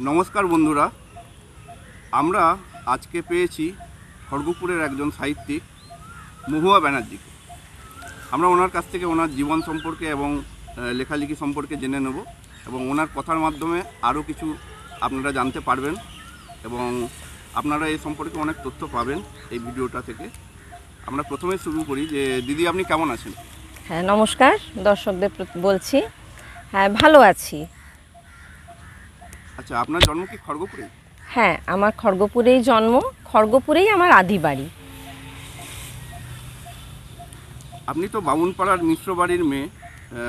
নমস্কার বন্ধুরা, আমরা আজকে পেয়েছি খড়গপুরের একজন সাহিত্যিক মহুয়া ব্যানার্জিকে। আমরা ওনার কাছ থেকে ওনার জীবন সম্পর্কে এবং লেখালেখি সম্পর্কে জেনে নেব এবং ওনার কথার মাধ্যমে আরও কিছু আপনারা জানতে পারবেন এবং আপনারা এই সম্পর্কে অনেক তথ্য পাবেন এই ভিডিওটা থেকে। আমরা প্রথমে শুরু করি যে দিদি, আপনি কেমন আছেন? হ্যাঁ, নমস্কার দর্শকদের বলছি। হ্যাঁ, ভালো আছি। আচ্ছা, আপনার জন্ম কি খড়গপুরে? হ্যাঁ, আমার খড়গপুরেই জন্ম, খড়গপুরেই আমার আদি বাড়ি। আপনি তো বামুনপাড়ার মিশ্র বাড়ির মেয়ে।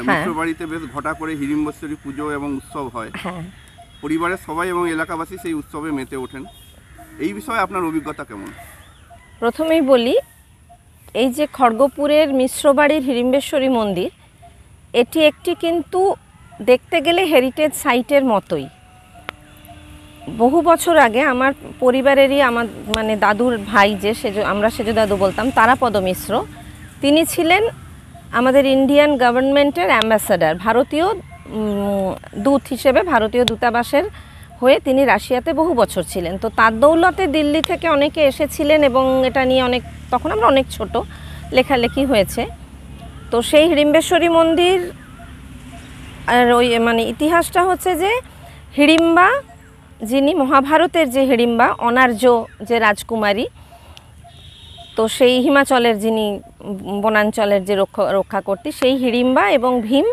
মিশ্র বাড়িতে বেশ ঘটা করে হিড়িম্বশ্বরী পুজো এবং উৎসব হয়। হ্যাঁ, পরিবারের সবাই এবং এলাকাবাসী সেই উৎসবে মেতে ওঠেন। এই বিষয়ে আপনার অভিজ্ঞতা কেমন? প্রথমেই বলি, এই যে খড়গপুরের মিশ্র বাড়ির হিড়িম্বেশ্বরী মন্দির, এটি একটি কিন্তু দেখতে গেলে হেরিটেজ সাইটের মতোই। বহু বছর আগে আমার পরিবারেরই আমার দাদুর ভাই, যে আমরা সেজ দাদু বলতাম, তারাপদ মিশ্র, তিনি ছিলেন আমাদের ইন্ডিয়ান গভর্নমেন্টের অ্যাম্বাসাডার, ভারতীয় দূত হিসেবে ভারতীয় দূতাবাসের হয়ে তিনি রাশিয়াতে বহু বছর ছিলেন। তো তার দৌলতে দিল্লি থেকে অনেকে এসেছিলেন এবং এটা নিয়ে তখন আমরা অনেক ছোট, লেখালেখি হয়েছে। তো সেই হিড়িম্বেশ্বরী মন্দির আর ওই ইতিহাসটা হচ্ছে যে হিড়িম্বা, যিনি মহাভারতের যে হিড়িম্বা, অনার্য যে রাজকুমারী, তো সেই হিমাচলের যিনি বনাঞ্চলের যে রক্ষাকর্ত্রী, সেই হিড়িম্বা এবং ভীম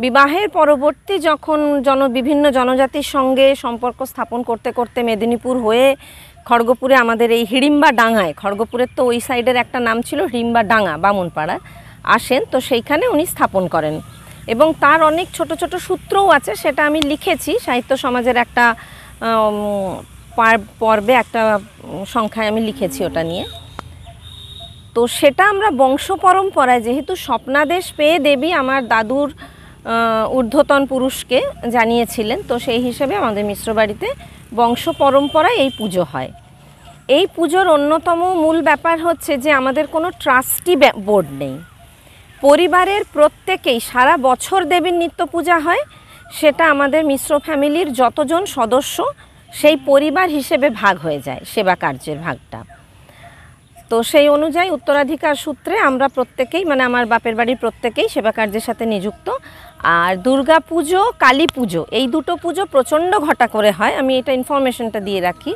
বিবাহের পরবর্তী যখন বিভিন্ন জনজাতির সঙ্গে সম্পর্ক স্থাপন করতে করতে মেদিনীপুর হয়ে খড়গপুরে আমাদের এই হিড়িম্বা ডাঙায়, খড়গপুরের তো ওই সাইডের একটা নাম ছিল হিড়িম্বা ডাঙা, বামুনপাড়া, আসেন। তো সেইখানে উনি স্থাপন করেন এবং তার অনেক ছোট ছোট সূত্রও আছে, সেটা আমি লিখেছি সাহিত্য সমাজের একটা পর্বে, একটা সংখ্যায় আমি লিখেছি ওটা নিয়ে। তো সেটা আমরা বংশ পরম্পরায়, যেহেতু স্বপ্নাদেশ পেয়ে দেবী আমার দাদুর ঊর্ধ্বতন পুরুষকে জানিয়েছিলেন, তো সেই হিসেবে আমাদের মিশ্র বাড়িতে বংশ পরম্পরায় এই পুজো হয়। এই পুজোর অন্যতম মূল ব্যাপার হচ্ছে যে আমাদের কোনো ট্রাস্টি বোর্ড নেই। পরিবারের প্রত্যেকেই সারা বছর দেবীর নিত্য পূজা হয়, সেটা আমাদের মিশ্র ফ্যামিলির যতজন সদস্য সেই পরিবার হিসেবে ভাগ হয়ে যায়, সেবা কার্যের ভাগটা। তো সেই অনুযায়ী উত্তরাধিকার সূত্রে আমরা প্রত্যেকেই, আমার বাপের বাড়ির প্রত্যেকেই সেবা কার্যের সাথে নিযুক্ত। আর দুর্গা পুজো, কালী পুজো, এই দুটো পুজো প্রচণ্ড ঘটা করে হয়, আমি এটা ইনফরমেশনটা দিয়ে রাখি।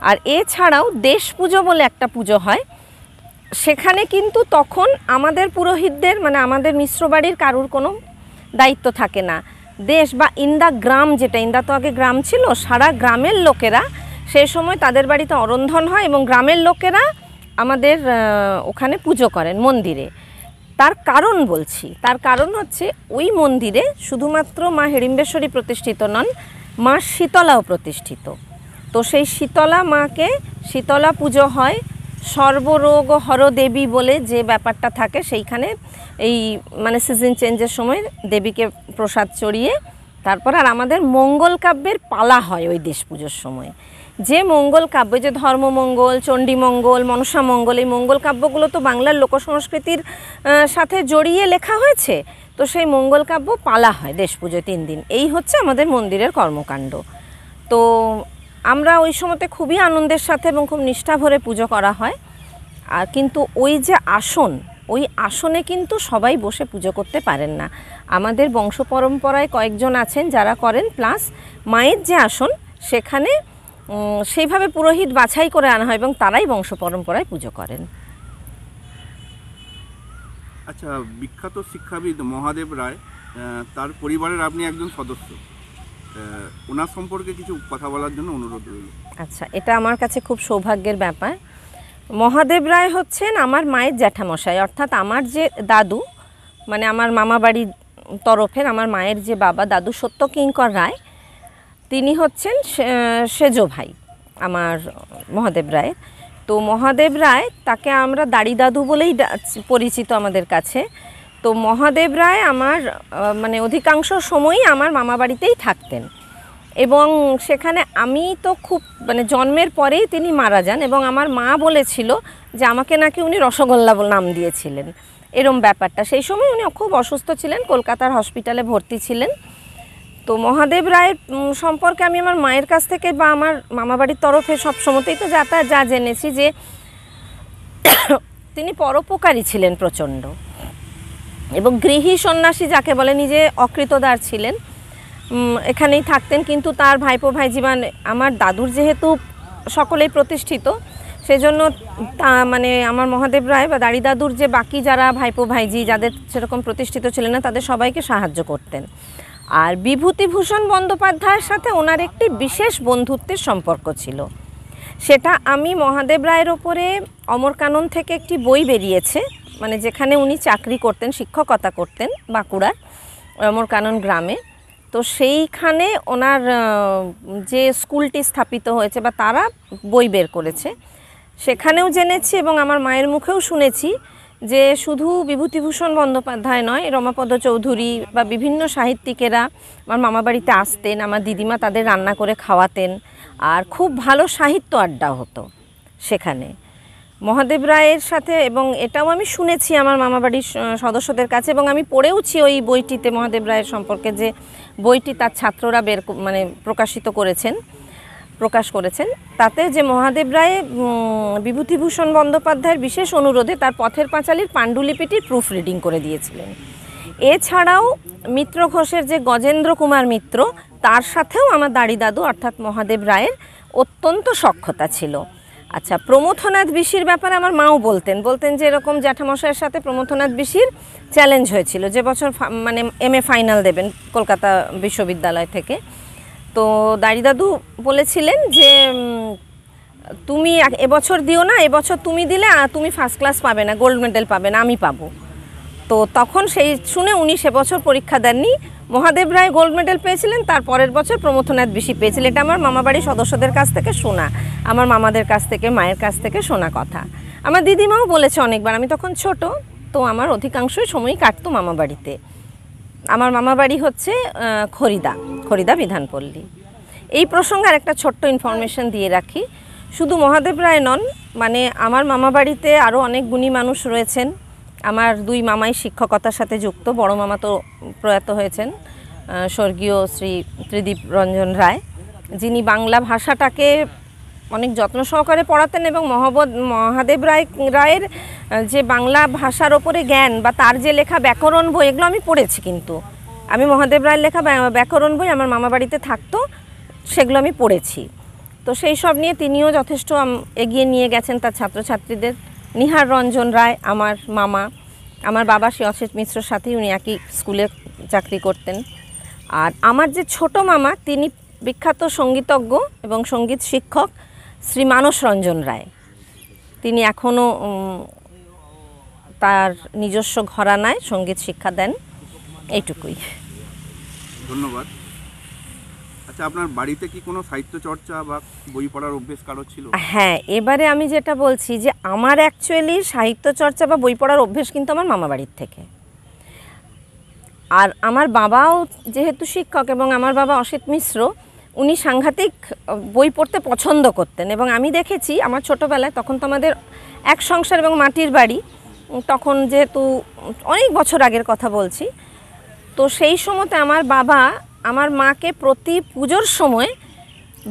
আর এছাড়াও দেশ পুজো বলে একটা পুজো হয়, সেখানে কিন্তু তখন আমাদের পুরোহিতদের, আমাদের মিশ্র বাড়ির কারুর কোনো দায়িত্ব থাকে না। দেশ বা ইন্দা গ্রাম, যেটা ইন্দা তো আগে গ্রাম ছিল, সারা গ্রামের লোকেরা সেই সময় তাদের বাড়িতে অরন্ধন হয় এবং গ্রামের লোকেরা আমাদের ওখানে পুজো করেন মন্দিরে। তার কারণ বলছি, তার কারণ হচ্ছে ওই মন্দিরে শুধুমাত্র মা হিড়িম্বেশ্বরী প্রতিষ্ঠিত নন, মা শীতলাও প্রতিষ্ঠিত। তো সেই শীতলা মাকে শীতলা পুজো হয়। সর্বরোগ হর দেবী বলে যে ব্যাপারটা থাকে, সেইখানে এই সিজন চেঞ্জের সময় দেবীকে প্রসাদ চড়িয়ে তারপর আর আমাদের মঙ্গল কাব্যের পালা হয় ওই দেশ পুজোর সময়। যে মঙ্গল কাব্য, যে ধর্মমঙ্গল, চণ্ডীমঙ্গল, মনসামঙ্গল, এই মঙ্গল কাব্যগুলো তো বাংলার লোকসংস্কৃতির সাথে জড়িয়ে লেখা হয়েছে। তো সেই মঙ্গল কাব্য পালা হয় দেশ পুজোয় 3 দিন। এই হচ্ছে আমাদের মন্দিরের কর্মকাণ্ড। তো আমরা ওই সময়তে খুবই আনন্দের সাথে এবং খুব নিষ্ঠা ভরে পুজো করা হয়। আর কিন্তু ওই যে আসন, ওই আসনে কিন্তু সবাই বসে পুজো করতে পারেন না। আমাদের বংশ পরম্পরায় কয়েকজন আছেন যারা করেন, প্লাস মায়ের যে আসন সেখানে সেইভাবে পুরোহিত বাছাই করে আনা হয় এবং তারাই বংশ পরম্পরায় পুজো করেন। আচ্ছা, বিখ্যাত শিক্ষাবিদ মহাদেব রায়, তার পরিবারের আপনি একজন সদস্য, ওনার সম্পর্কে কিছু কথা বলার জন্য অনুরোধ রইল। আচ্ছা, এটা আমার কাছে খুব সৌভাগ্যের ব্যাপার। মহাদেব রায় হচ্ছেন আমার মায়ের জ্যাঠামশাই, অর্থাৎ আমার যে দাদু, আমার মামা বাড়ির তরফের আমার মায়ের যে বাবা, দাদু সত্যকিঙ্কর রায়, তিনি হচ্ছেন সেজ ভাই আমার মহাদেব রায়ের। তো মহাদেব রায়, তাকে আমরা দাড়ি দাদু বলেই পরিচিত আমাদের কাছে। তো মহাদেব রায় আমার অধিকাংশ সময়ই আমার মামা বাড়িতেই থাকতেন এবং সেখানে আমি তো খুব জন্মের পরেই তিনি মারা যান এবং আমার মা বলেছিল যে আমাকে নাকি উনি রসগোল্লা নাম দিয়েছিলেন, এরম ব্যাপারটা। সেই সময় উনি খুব অসুস্থ ছিলেন, কলকাতার হসপিটালে ভর্তি ছিলেন। তো মহাদেব রায়ের সম্পর্কে আমি আমার মায়ের কাছ থেকে বা আমার মামাবাড়ির তরফে সব সময়তেই তো যা জেনেছি যে তিনি পরোপকারী ছিলেন প্রচণ্ড, এবং গৃহী সন্ন্যাসী যাকে বলে, নিজে অকৃতদার ছিলেন, এখানেই থাকতেন। কিন্তু তার ভাইপো ভাইজিমান, আমার দাদুর যেহেতু সকলেই প্রতিষ্ঠিত, সেজন্য মানে আমার মহাদেব রায় বা দাড়ি দাদুর যে বাকি যারা ভাইপো ভাইজি যাদের সেরকম প্রতিষ্ঠিত ছিলেন না, তাদের সবাইকে সাহায্য করতেন। আর বিভূতিভূষণ বন্দ্যোপাধ্যায়ের সাথে ওনার একটি বিশেষ বন্ধুত্বের সম্পর্ক ছিল। সেটা আমি মহাদেব রায়ের ওপরে অমরকানন থেকে একটি বই বেরিয়েছে, মানে যেখানে উনি চাকরি করতেন, শিক্ষকতা করতেন বাঁকুড়ার অমরকানন গ্রামে। তো সেইখানে ওনার যে স্কুলটি স্থাপিত হয়েছে বা তারা বই বের করেছে, সেখানেও জেনেছি এবং আমার মায়ের মুখেও শুনেছি যে শুধু বিভূতিভূষণ বন্দ্যোপাধ্যায় নয়, রমাপদ চৌধুরী বা বিভিন্ন সাহিত্যিকেরা আমার মামাবাড়িতে আসতেন, আমার দিদিমা তাদের রান্না করে খাওয়াতেন, আর খুব ভালো সাহিত্য আড্ডা হতো সেখানে মহাদেব রায়ের সাথে। এবং এটাও আমি শুনেছি আমার মামাবাড়ির সদস্যদের কাছে, এবং আমি পড়েওছি ওই বইটিতে মহাদেব রায়ের সম্পর্কে, যে বইটি তার ছাত্ররা মানে প্রকাশ করেছেন, তাতে যে মহাদেব রায় বিভূতিভূষণ বন্দ্যোপাধ্যায়ের বিশেষ অনুরোধে তার পথের পাঁচালীর পাণ্ডুলিপিটির প্রুফ রিডিং করে দিয়েছিলেন। এছাড়াও মিত্র ঘোষের যে গজেন্দ্র কুমার মিত্র, তার সাথেও আমার দাড়ি দাদু অর্থাৎ মহাদেব রায়ের অত্যন্ত সখ্যতা ছিল। আচ্ছা, প্রমথনাথ বিশির ব্যাপারে আমার মাও বলতেন যে এরকম জ্যাঠামশাইয়ের সাথে প্রমথনাথ বিশির চ্যালেঞ্জ হয়েছিল, যে বছর মানে MA ফাইনাল দেবেন কলকাতা বিশ্ববিদ্যালয় থেকে। তো দাড়ি দাদু বলেছিলেন যে তুমি এবছর দিও না, এবছর তুমি দিলে তুমি ফার্স্ট ক্লাস পাবে না, গোল্ড মেডেল পাবে না, আমি পাবো। তো তখন সেই শুনে উনি সে বছর পরীক্ষা দেননি, মহাদেব রায় গোল্ড মেডেল পেয়েছিলেন, তার পরের বছর প্রমথনাথ বিশি পেয়েছিলেন। এটা আমার মামাবাড়ির সদস্যদের কাছ থেকে শোনা, আমার মামাদের কাছ থেকে, মায়ের কাছ থেকে শোনা কথা। আমার দিদিমাও বলেছে অনেকবার, আমি তখন ছোট, তো আমার অধিকাংশই সময়ই কাটতো মামাবাড়িতে। আমার মামাবাড়ি হচ্ছে খরিদা বিধানপল্লী। এই প্রসঙ্গে একটা ছোট্ট ইনফরমেশন দিয়ে রাখি, শুধু মহাদেব রায় নন, মানে আমার মামাবাড়িতে আরও অনেক গুণী মানুষ রয়েছেন। আমার দুই মামাই শিক্ষকতার সাথে যুক্ত। বড় মামা তো প্রয়াত হয়েছেন, স্বর্গীয় শ্রী ত্রিদীপ রঞ্জন রায়, যিনি বাংলা ভাষাটাকে অনেক যত্ন সহকারে পড়াতেন, এবং মহাদেব রায়ের যে বাংলা ভাষার ওপরে জ্ঞান বা তার যে লেখা ব্যাকরণ বই, এগুলো আমি পড়েছি। কিন্তু আমি মহাদেব রায়ের লেখা ব্যাকরণ বই আমার মামাবাড়িতে থাকতো, সেগুলো আমি পড়েছি। তো সেই সব নিয়ে তিনিও যথেষ্ট এগিয়ে নিয়ে গেছেন তার ছাত্রছাত্রীদের। নিহার রঞ্জন রায় আমার মামা, আমার বাবা শ্রী অসিত মিশ্রর সাথেই উনি একই স্কুলে চাকরি করতেন। আর আমার যে ছোট মামা, তিনি বিখ্যাত সঙ্গীতজ্ঞ এবং সঙ্গীত শিক্ষক শ্রী মানস রঞ্জন রায়। তিনি এখনও তার নিজস্ব ঘরানায় সঙ্গীত শিক্ষা দেন। এইটুকুই। ধন্যবাদ। আচ্ছা, আপনার বাড়িতে কি কোনো সাহিত্য চর্চা বা বই পড়ার অভ্যেস কারো ছিল? হ্যাঁ, এবারে আমি যেটা বলছি যে আমার অ্যাকচুয়ালি সাহিত্য চর্চা বা বই পড়ার অভ্যেস কিন্তু আমার মামাবাড়ির থেকে। আর আমার বাবাও যেহেতু শিক্ষক, এবং আমার বাবা অসিত মিশ্র, উনি সাংঘাতিক বই পড়তে পছন্দ করতেন। এবং আমি দেখেছি আমার ছোটোবেলায়, তখন তো আমাদের এক সংসার এবং মাটির বাড়ি, তখন যেহেতু অনেক বছর আগের কথা বলছি, তো সেই সময়তে আমার বাবা আমার মাকে প্রতি পুজোর সময়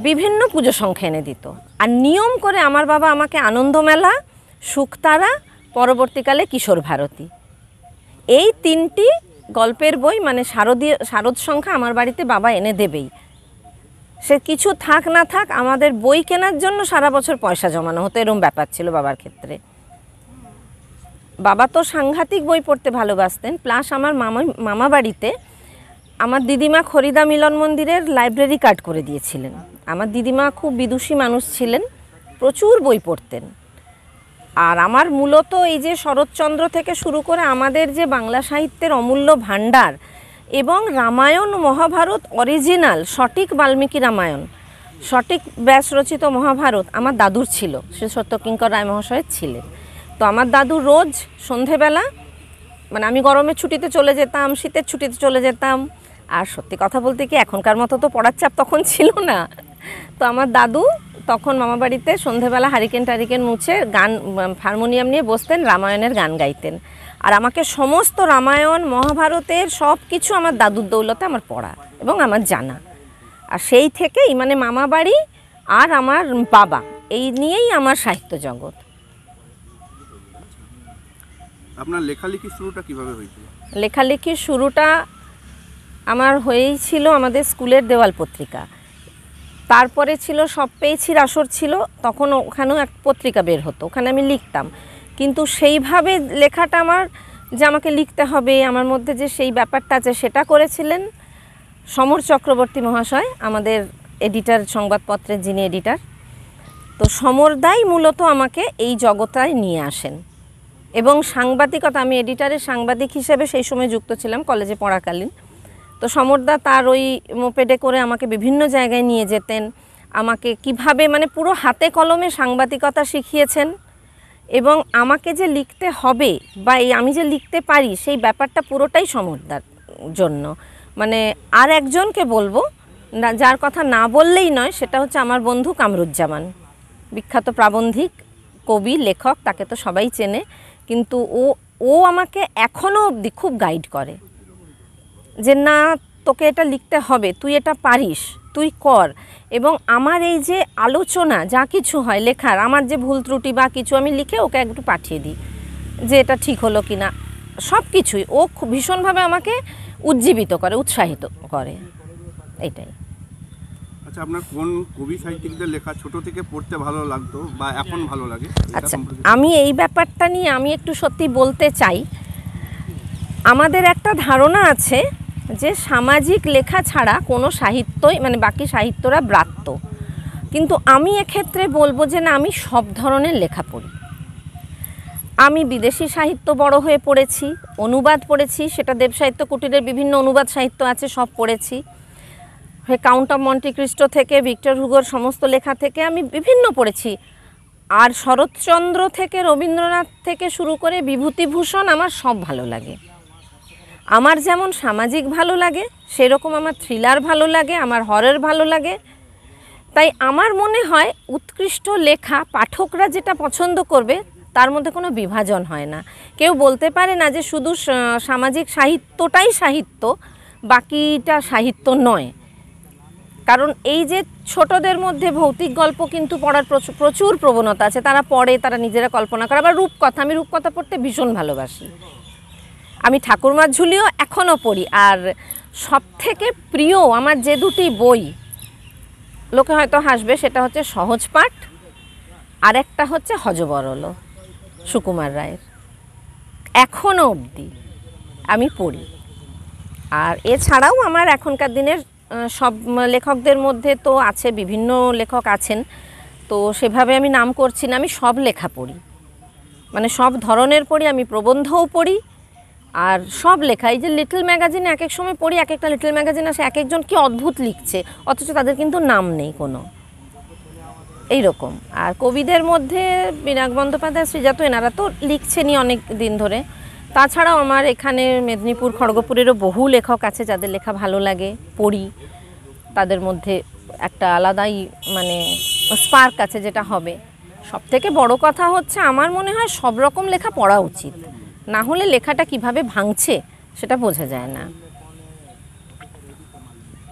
বিভিন্ন পুজো সংখ্যা এনে দিত। আর নিয়ম করে আমার বাবা আমাকে আনন্দমেলা, শুকতারা, পরবর্তীকালে কিশোর ভারতী, এই তিনটি গল্পের বই মানে শারদ সংখ্যা আমার বাড়িতে বাবা এনে দেবেই। সে কিছু থাক না থাক, আমাদের বই কেনার জন্য সারা বছর পয়সা জমানো হতো, এরকম ব্যাপার ছিল বাবার ক্ষেত্রে। বাবা তো সাংঘাতিক বই পড়তে ভালোবাসতেন। প্লাস আমার মামা বাড়িতে আমার দিদিমা খরিদা মিলন মন্দিরের লাইব্রেরি কার্ড করে দিয়েছিলেন। আমার দিদিমা খুব বিদুষী মানুষ ছিলেন, প্রচুর বই পড়তেন। আর আমার মূলত এই যে শরৎচন্দ্র থেকে শুরু করে আমাদের যে বাংলা সাহিত্যের অমূল্য ভাণ্ডার, এবং রামায়ণ মহাভারত অরিজিনাল সঠিক বাল্মীকি রামায়ণ, সঠিক ব্যাস রচিত মহাভারত আমার দাদুর ছিল, শ্রী সত্যকিঙ্কর রায় মহাশয়ের ছিলেন। তো আমার দাদু রোজ সন্ধেবেলা, মানে আমি গরমের ছুটিতে চলে যেতাম, শীতের ছুটিতে চলে যেতাম, আর সত্যি কথা বলতে কি এখনকার মতো তো পড়ার চাপ তখন ছিল না। তো আমার দাদু তখন মামাবাড়িতে সন্ধেবেলা হারিকেন মুছে গান, হারমোনিয়াম নিয়ে বসতেন, রামায়ণের গান গাইতেন। আর আমাকে সমস্ত রামায়ণ মহাভারতের সব কিছু আমার দাদুর দৌলতে আমার পড়া। এবং আমার জানা। আর সেই থেকেই মানে মামা বাড়ি আর আমার বাবা এই নিয়েই আমার সাহিত্য জগৎ। আপনার লেখালেখির শুরুটা কিভাবে হয়েছিল? লেখালেখির শুরুটা আমার হয়েছিল আমাদের স্কুলের দেওয়াল পত্রিকা, তারপরে ছিল সব পেয়েছির আসর ছিল, তখন ওখানেও এক পত্রিকা বের হতো, ওখানে আমি লিখতাম। কিন্তু সেইভাবে লেখাটা আমার যে আমাকে লিখতে হবে আমার মধ্যে যে সেই ব্যাপারটা আছে সেটা করেছিলেন সমর চক্রবর্তী মহাশয়, আমাদের এডিটার, সংবাদপত্রের যিনি এডিটার। তো সমরদাই মূলত আমাকে এই জগতায় নিয়ে আসেন। এবং সাংবাদিকতা, আমি এডিটারের সাংবাদিক হিসেবে সেই সময় যুক্ত ছিলাম কলেজে পড়াকালীন। তো সমরদা তার ওই মোপেডে করে আমাকে বিভিন্ন জায়গায় নিয়ে যেতেন, আমাকে কিভাবে মানে পুরো হাতে কলমে সাংবাদিকতা শিখিয়েছেন। এবং আমাকে যে লিখতে হবে বা এই আমি যে লিখতে পারি সেই ব্যাপারটা পুরোটাই সমরদার জন্য। মানে আর একজনকে বলবো না, যার কথা না বললেই নয়, সেটা হচ্ছে আমার বন্ধু কামরুজ্জামান, বিখ্যাত প্রাবন্ধিক, কবি, লেখক, তাকে তো সবাই চেনে। কিন্তু ও আমাকে এখনও অবধি খুব গাইড করে যে না, তোকে এটা লিখতে হবে, তুই এটা পারিস, তুই কর। এবং আমার এই যে আলোচনা যা কিছু হয় লেখার, আমার যে ভুল ত্রুটি বা কিছু আমি লিখে ওকে একটু পাঠিয়ে দিই যে এটা ঠিক হলো কি না, সব কিছুই ও খুব ভীষণভাবে আমাকে উজ্জীবিত করে, উৎসাহিত করে, এইটাই। আচ্ছা, আপনার কোন কবি সাহিত্যিকদের লেখা ছোট থেকে পড়তে ভালো লাগতো বা এখন ভালো লাগে? আচ্ছা, আমি এই ব্যাপারটা নিয়ে আমি একটু সত্যি বলতে চাই। আমাদের একটা ধারণা আছে যে সামাজিক লেখা ছাড়া কোনো সাহিত্যই মানে বাকি সাহিত্যরা ব্রাত্য। কিন্তু আমি এক্ষেত্রে বলবো যে না, আমি সব ধরনের লেখা পড়ি। আমি বিদেশি সাহিত্য বড় হয়ে পড়েছি, অনুবাদ পড়েছি, সেটা দেব সাহিত্য কুটিরের বিভিন্ন অনুবাদ সাহিত্য আছে, সব পড়েছি। কাউন্ট অফ মন্টি ক্রিস্টো থেকে ভিক্টর হুগোর সমস্ত লেখা থেকে আমি বিভিন্ন পড়েছি। আর শরৎচন্দ্র থেকে রবীন্দ্রনাথ থেকে শুরু করে বিভূতিভূষণ আমার সব ভালো লাগে। আমার যেমন সামাজিক ভালো লাগে, সেরকম আমার থ্রিলার ভালো লাগে, আমার হরর ভালো লাগে। তাই আমার মনে হয় উৎকৃষ্ট লেখা পাঠকরা যেটা পছন্দ করবে তার মধ্যে কোনো বিভাজন হয় না। কেউ বলতে পারে না যে শুধু সামাজিক সাহিত্যটাই সাহিত্য, বাকিটা সাহিত্য নয়। কারণ এই যে ছোটদের মধ্যে ভৌতিক গল্প কিন্তু পড়ার প্রচুর প্রবণতা আছে, তারা পড়ে, তারা নিজেরা কল্পনা করে। আবার রূপকথা, আমি রূপকথা পড়তে ভীষণ ভালোবাসি, আমি ঠাকুরমার ঝুলিও এখনও পড়ি। আর সবথেকে প্রিয় আমার যে দুটি বই, লোকে হয়তো হাসবে, সেটা হচ্ছে সহজ পাঠ আর একটা হচ্ছে হযবরল সুকুমার রায়ের, এখনও অবধি আমি পড়ি। আর এছাড়াও আমার এখনকার দিনের সব লেখকদের মধ্যে তো আছে, বিভিন্ন লেখক আছেন, তো সেভাবে আমি নাম করছি না, আমি সব লেখা পড়ি, মানে সব ধরনের পড়ি। আমি প্রবন্ধও পড়ি আর সব লেখা। এই যে লিটল ম্যাগাজিনে এক এক সময় পড়ি, এক একটা লিটল ম্যাগাজিন আসে, এক একজন কি অদ্ভুত লিখছে, অথচ তাদের কিন্তু নাম নেই কোনো, এইরকম। আর কবিদের মধ্যে বিনায়ক বন্দ্যোপাধ্যায়, শ্রীজাত, এনারা তো লিখছেনই অনেক দিন ধরে। তাছাড়াও আমার এখানে মেদিনীপুর, খড়গপুরেরও বহু লেখক আছে যাদের লেখা ভালো লাগে, পড়ি। তাদের মধ্যে একটা আলাদাই মানে স্পার্ক আছে যেটা হবে। সবথেকে বড় কথা হচ্ছে আমার মনে হয় সব রকম লেখা পড়া উচিত, না হলে লেখাটা কিভাবে ভাঙছে সেটা বোঝা যায় না।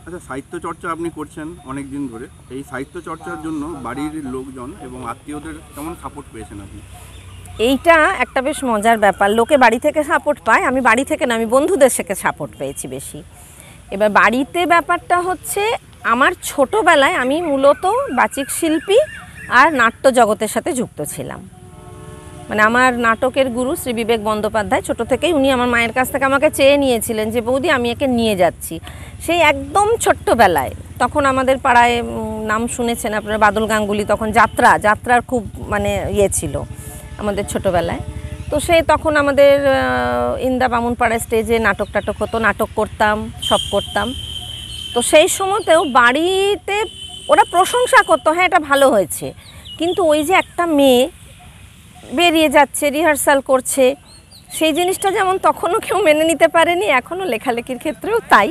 আচ্ছা, সাহিত্য চর্চা আপনি করছেন অনেক দিন ধরে, এই সাহিত্য চর্চার জন্য বাড়ির লোকজন এবং আত্মীয়দের কেমন সাপোর্ট পেয়েছেন আপনি? এইটা একটা বেশ মজার ব্যাপার, লোকে বাড়ি থেকে সাপোর্ট পায়, আমি বাড়ি থেকে না, আমি বন্ধুদের থেকে সাপোর্ট পেয়েছি বেশি। এবার বাড়িতে ব্যাপারটা হচ্ছে, আমার ছোটোবেলায় আমি মূলত বাচিক শিল্পী আর নাট্য জগতের সাথে যুক্ত ছিলাম। মানে আমার নাটকের গুরু শ্রী বিবেক বন্দ্যোপাধ্যায়, ছোটো থেকেই উনি আমার মায়ের কাছ থেকে আমাকে চেয়ে নিয়েছিলেন যে বৌদি আমি একে নিয়ে যাচ্ছি। সেই একদম ছোট্টবেলায়, তখন আমাদের পাড়ায় নাম শুনেছেন আপনারা, বাদল গাঙ্গুলি, তখন যাত্রার খুব মানে ইয়ে ছিল আমাদের ছোটোবেলায়। তো সেই তখন আমাদের ইন্দা বামুনপাড়া স্টেজে নাটক হতো, নাটক করতাম, সব করতাম। তো সেই সময়তেও বাড়িতে ওরা প্রশংসা করতো, হ্যাঁ এটা ভালো হয়েছে। কিন্তু ওই যে একটা মেয়ে বেরিয়ে যাচ্ছে, রিহার্সাল করছে, সেই জিনিসটা যেমন তখনও কেউ মেনে নিতে পারেনি, এখনও লেখালেখির ক্ষেত্রেও তাই।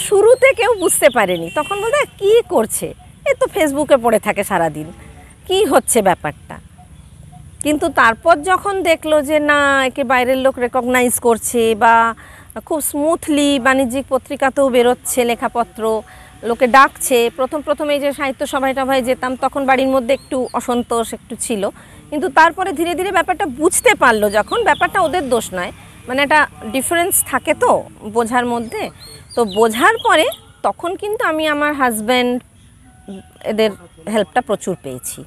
শুরুতে কেউ বুঝতে পারেনি, তখন বলতে কী করছে, এ তো ফেসবুকে পড়ে থাকে সারাদিন, কি হচ্ছে ব্যাপারটা। কিন্তু তারপর যখন দেখলো যে না, একে বাইরের লোক রেকগনাইজ করছে বা খুব স্মুথলি বাণিজ্যিক পত্রিকাতেও বেরোচ্ছে লেখাপত্র, লোকে ডাকছে। প্রথম এই যে সাহিত্য সভায় টভায় যেতাম তখন বাড়ির মধ্যে একটু অসন্তোষ একটু ছিল, কিন্তু তারপরে ধীরে ধীরে ব্যাপারটা বুঝতে পারলো যখন, ব্যাপারটা ওদের দোষ নয়, মানে একটা ডিফারেন্স থাকে তো বোঝার মধ্যে, তো বোঝার পরে তখন কিন্তু আমি আমার হাজব্যান্ড এদের হেল্পটা প্রচুর পেয়েছি,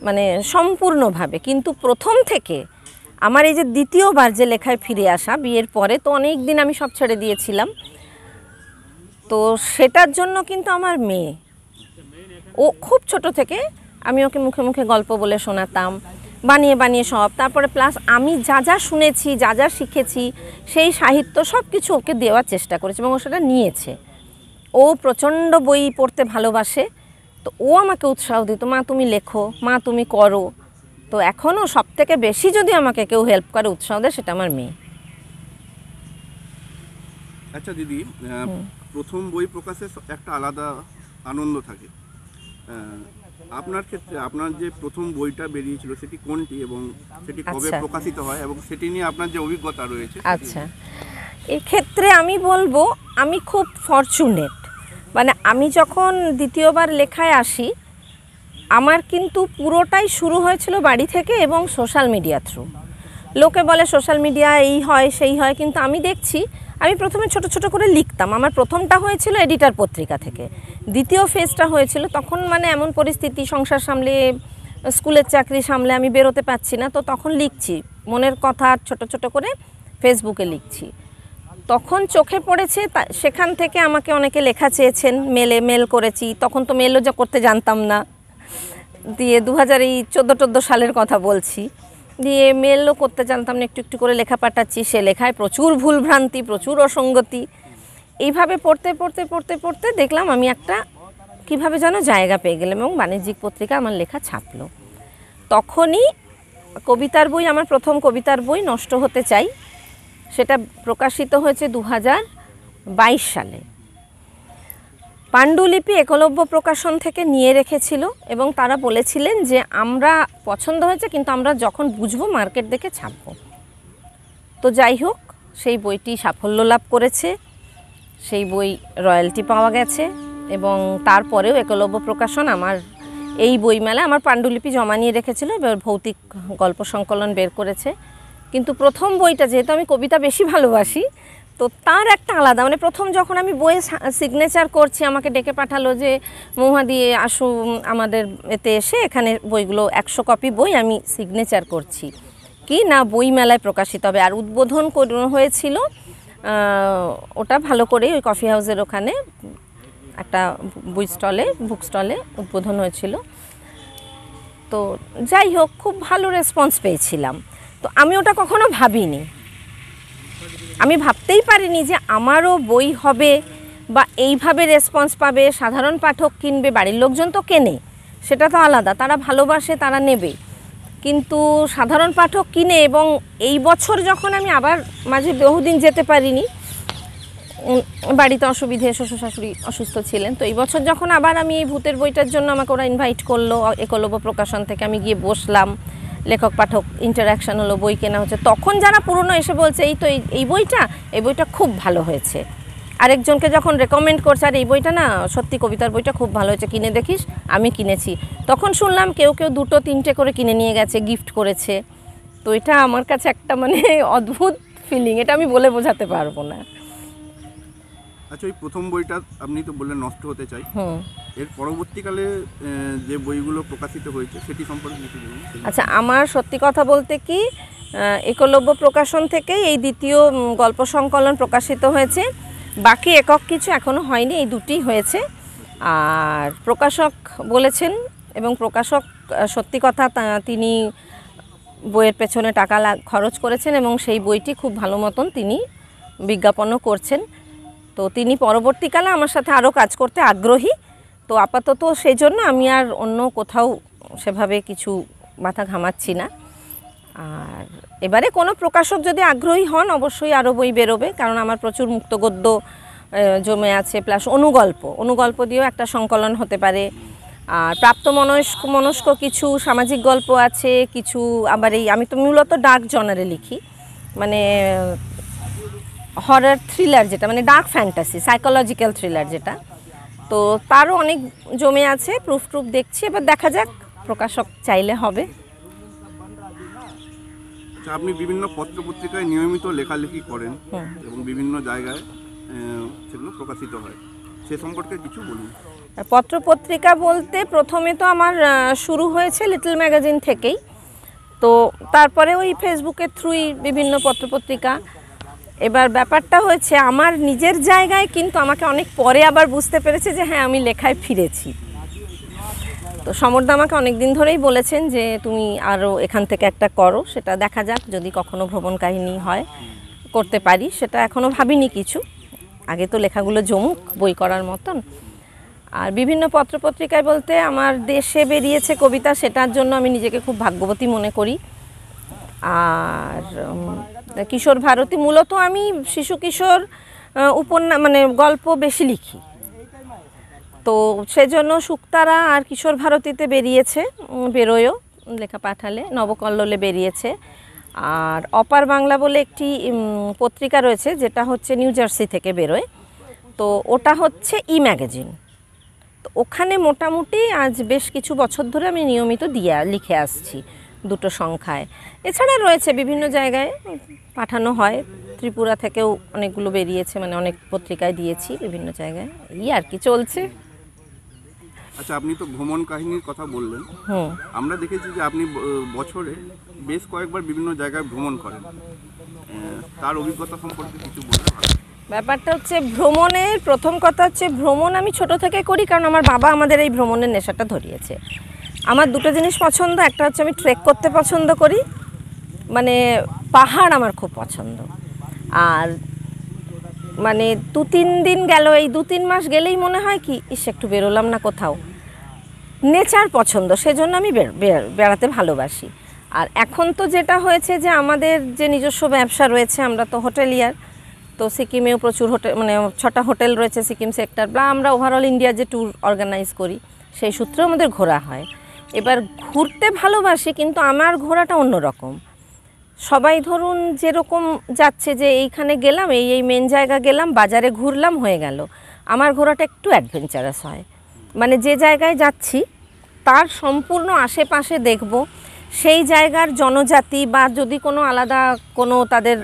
মানে সম্পূর্ণভাবে। কিন্তু প্রথম থেকে আমার এই যে দ্বিতীয়বার যে লেখায় ফিরে আসা বিয়ের পরে, তো অনেক দিন আমি সব ছেড়ে দিয়েছিলাম, তো সেটার জন্য কিন্তু আমার মেয়ে, ও খুব ছোট থেকে আমি ওকে মুখে মুখে গল্প বলে শোনাতাম, বানিয়ে বানিয়ে সব, তারপরে প্লাস আমি যা যা শুনেছি যা যা শিখেছি সেই সাহিত্য সব কিছু ওকে দেওয়ার চেষ্টা করেছি এবং ও সেটা নিয়েছে। ও প্রচণ্ড বই পড়তে ভালোবাসে, তো ও আমাকে উৎসাহ দিত, মা তুমি লেখো, মা তুমি করো। তো এখনও সব থেকে বেশি যদি আমাকে কেউ হেল্প করে উৎসাহ দেয় সেটা আমার মেয়ে। আচ্ছা দিদি, প্রথম বই প্রকাশে একটা আলাদা আনন্দ থাকে। আপনার ক্ষেত্রে আপনার যে প্রথম বইটা বেরিয়েছিল সেটি কোনটি এবং সেটি কবে আচ্ছা। প্রকাশিত হয় এবং সেটি নিয়ে আপনার যে অভিজ্ঞতা রয়েছে? আচ্ছা, এক্ষেত্রে আমি বলবো আমি খুব ফরচুনেট, মানে আমি যখন দ্বিতীয়বার লেখায় আসি আমার কিন্তু পুরোটাই শুরু হয়েছিল বাড়ি থেকে এবং সোশ্যাল মিডিয়া থ্রু। লোকে বলে সোশ্যাল মিডিয়া এই হয় সেই হয়, কিন্তু আমি দেখছি আমি প্রথমে ছোট ছোট করে লিখতাম। আমার প্রথমটা হয়েছিল এডিটার পত্রিকা থেকে, দ্বিতীয় ফেজটা হয়েছিল তখন মানে এমন পরিস্থিতি, সংসার সামলে স্কুলের চাকরি সামলে আমি বেরোতে পারছি না, তো তখন লিখছি মনের কথা ছোট ছোট করে ফেসবুকে লিখছি। তখন চোখে পড়েছে, সেখান থেকে আমাকে অনেকে লেখা চেয়েছেন, মেল করেছি, তখন তো মেলও যা করতে জানতাম না, দিয়ে 2014 সালের কথা বলছি, দিয়ে মেলও করতে জানতাম না, একটু একটু করে লেখা পাঠাচ্ছি, সে লেখায় প্রচুর ভুলভ্রান্তি প্রচুর অসঙ্গতি, এইভাবে পড়তে পড়তে পড়তে পড়তে দেখলাম আমি একটা কিভাবে যেন জায়গা পেয়ে গেলাম এবং বাণিজ্যিক পত্রিকা আমার লেখা ছাপলো। তখনই কবিতার বই, আমার প্রথম কবিতার বই নষ্ট হতে চাই, সেটা প্রকাশিত হয়েছে 2022 সালে। পাণ্ডুলিপি একলব্য প্রকাশন থেকে নিয়ে রেখেছিল এবং তারা বলেছিলেন যে আমরা পছন্দ হয়েছে কিন্তু আমরা যখন বুঝবো মার্কেট দেখে ছাপবো। তো যাই হোক, সেই বইটি সাফল্য লাভ করেছে, সেই বই রয়্যালটি পাওয়া গেছে এবং তারপরেও একলব্য প্রকাশন আমার এই বইমেলা আমার পাণ্ডুলিপি জমা নিয়ে রেখেছিল, এবার ভৌতিক গল্প সংকলন বের করেছে। কিন্তু প্রথম বইটা যেহেতু আমি কবিতা বেশি ভালোবাসি, তো তার একটা আলাদা, মানে প্রথম যখন আমি বইয়ে সিগনেচার করছি আমাকে ডেকে পাঠালো যে মহুয়া দিয়ে আসো আমাদের এতে এসে, এখানে বইগুলো 100 কপি বই আমি সিগনেচার করছি, কি না বই মেলায় প্রকাশিত হবে। আর উদ্বোধন হয়েছিল ওটা ভালো করে ওই কফি হাউসের ওখানে একটা বুক স্টলে উদ্বোধন হয়েছিল। তো যাই হোক, খুব ভালো রেসপন্স পেয়েছিলাম। তো আমি ওটা কখনো ভাবিনি, আমি ভাবতেই পারিনি যে আমারও বই হবে বা এইভাবে রেসপন্স পাবে, সাধারণ পাঠক কিনবে, বাড়ির লোকজন তো কেনে সেটা তো আলাদা, তারা ভালোবাসে তারা নেবে, কিন্তু সাধারণ পাঠক কিনে। এবং এই বছর যখন আমি আবার মাঝে বহুদিন যেতে পারিনি, বাড়িতে অসুবিধে, শ্বশুর শাশুড়ি অসুস্থ ছিলেন, তো এই বছর যখন আবার আমি এই ভূতের বইটার জন্য আমাকে ওরা ইনভাইট করলো একলব্য প্রকাশন থেকে, আমি গিয়ে বসলাম, লেখক পাঠক ইন্টারাকশান হলো, বই কেনা হচ্ছে, তখন যারা পুরনো এসে বলছে এই তো এই বইটা খুব ভালো হয়েছে, আরেকজনকে যখন রেকমেন্ড করছে আর এই বইটা না সত্যি কবিতার বইটা খুব ভালো হয়েছে, কিনে দেখিস, আমি কিনেছি, তখন শুনলাম কেউ 2-3টে করে কিনে নিয়ে গেছে, গিফট করেছে। তো এটা আমার কাছে একটা মানে অদ্ভুত ফিলিং, এটা আমি বলে বোঝাতে পারবো না। আচ্ছা, ওই প্রথম বইটা আপনি তো বললেন নষ্ট হতে চাই, এর পরবর্তীকালে যে বইগুলো প্রকাশিত হয়েছে সেটি সম্পর্কে কিছু বলুন। আচ্ছা, আমার সত্যি কথা বলতে কি একলব্য প্রকাশন থেকে এই দ্বিতীয় গল্প সংকলন প্রকাশিত হয়েছে, বাকি একক কিছু এখনও হয়নি, এই দুটি হয়েছে। আর প্রকাশক বলেছেন এবং প্রকাশক সত্যি কথা তিনি বইয়ের পেছনে টাকা খরচ করেছেন এবং সেই বইটি খুব ভালো মতন তিনি বিজ্ঞাপনও করছেন। তো তিনি পরবর্তীকালে আমার সাথে আরও কাজ করতে আগ্রহী, তো আপাতত সেই জন্য আমি আর অন্য কোথাও সেভাবে কিছু মাথা ঘামাচ্ছি না। আর এবারে কোনো প্রকাশক যদি আগ্রহী হন অবশ্যই আরও বই বেরোবে, কারণ আমার প্রচুর মুক্তগদ্য জমে আছে, প্লাস অনুগল্প দিয়েও একটা সংকলন হতে পারে। আর প্রাপ্তমনস্ক কিছু সামাজিক গল্প আছে, কিছু আবার আমি তো মূলত ডার্ক জনারে লিখি, মানে হরর থ্রিলার যেটা মানে ডার্ক ফ্যান্টাসি সাইকোলজিক্যাল থ্রিলার যেটা, তো তারও অনেক জমে আছে, প্রুফ টুফ দেখছি, এবার দেখা যাক, প্রকাশক চাইলে হবে। আচ্ছা, আপনি বিভিন্ন পত্রপত্রিকায় নিয়মিত লেখালেখি করেন এবং বিভিন্ন জায়গায় সেগুলো প্রকাশিত হয়, সে সম্পর্কে কিছু বলুন। পত্রপত্রিকা বলতে প্রথমে তো আমার শুরু হয়েছে লিটল ম্যাগাজিন থেকেই, তো তারপরে ওই ফেসবুকের থ্রুই বিভিন্ন পত্রপত্রিকা। এবার ব্যাপারটা হয়েছে আমার নিজের জায়গায়, কিন্তু আমাকে অনেক পরে আবার বুঝতে পেরেছে যে হ্যাঁ আমি লেখায় ফিরেছি। তো সমরদা আমাকে অনেক দিন ধরেই বলেছেন যে তুমি আরও এখান থেকে একটা করো, সেটা দেখা যাক, যদি কখনো ভ্রমণ কাহিনী হয় করতে পারি, সেটা এখনও ভাবিনি কিছু, আগে তো লেখাগুলো জমুক বই করার মতন। আর বিভিন্ন পত্রপত্রিকায় বলতে আমার দেশে বেরিয়েছে কবিতা, সেটার জন্য আমি নিজেকে খুব ভাগ্যবতী মনে করি। আর কিশোর ভারতী, মূলত আমি শিশু কিশোর উপন্যাস মানে গল্প বেশি লিখি, তো সেজন্য শুকতারা আর কিশোর ভারতীতে বেরিয়েছে, বেরোয়ও, লেখা পাঠালে নবকল্লোলে বেরিয়েছে। আর অপার বাংলা বলে একটি পত্রিকা রয়েছে যেটা হচ্ছে নিউ জার্সি থেকে বেরোয়, তো ওটা হচ্ছে ই ম্যাগাজিন, তো ওখানে মোটামুটি আজ বেশ কিছু বছর ধরে আমি নিয়মিত লিখে আসছি দুটো সংখ্যায়। এছাড়া রয়েছে বিভিন্ন জায়গায় পাঠানো হয়, ত্রিপুরা থেকেও অনেকগুলো বেরিয়েছে, মানে অনেক পত্রিকায় দিয়েছি বিভিন্ন জায়গায়, এই আর কি চলছে। আচ্ছা, আপনি তো ভ্রমণ কাহিনীর কথা বললেন, আমরা দেখেছি যে আপনি বছরে বেশ কয়েকবার বিভিন্ন জায়গায় ভ্রমণ করেন, তার অভিজ্ঞতা সম্পর্কে কিছু বলতে পারেন? ব্যাপারটা হচ্ছে ভ্রমণের প্রথম কথা হচ্ছে ভ্রমণ আমি ছোট থেকে করি, কারণ আমার বাবা আমাদের এই ভ্রমণের নেশাটা ধরিয়েছে। আমার দুটো জিনিস পছন্দ, একটা হচ্ছে আমি ট্রেক করতে পছন্দ করি, মানে পাহাড় আমার খুব পছন্দ, আর মানে 2-3 দিন গেল, এই 2-3 মাস গেলেই মনে হয় কি ইস একটু বেরোলাম না কোথাও, নেচার পছন্দ, সেজন্য আমি বেড়াতে ভালোবাসি। আর এখন তো যেটা হয়েছে যে আমাদের যে নিজস্ব ব্যবসা রয়েছে, আমরা তো হোটেলিয়ার, তো সিকিমেও প্রচুর হোটেল, মানে 6টা হোটেল রয়েছে সিকিম সেক্টর, বা আমরা ওভারঅল ইন্ডিয়া যে ট্যুর অর্গানাইজ করি সেই সূত্রেও আমাদের ঘোরা হয়। এবার ঘুরতে ভালোবাসি, কিন্তু আমার ঘোরাটা অন্যরকম। সবাই ধরুন যেরকম যাচ্ছে যে এইখানে গেলাম, এই মেন জায়গা গেলাম, বাজারে ঘুরলাম, হয়ে গেল, আমার ঘোরাটা একটু অ্যাডভেঞ্চারাস হয়, মানে যে জায়গায় যাচ্ছি তার সম্পূর্ণ আশেপাশে দেখব, সেই জায়গার জনজাতি বা যদি কোনো আলাদা কোনো তাদের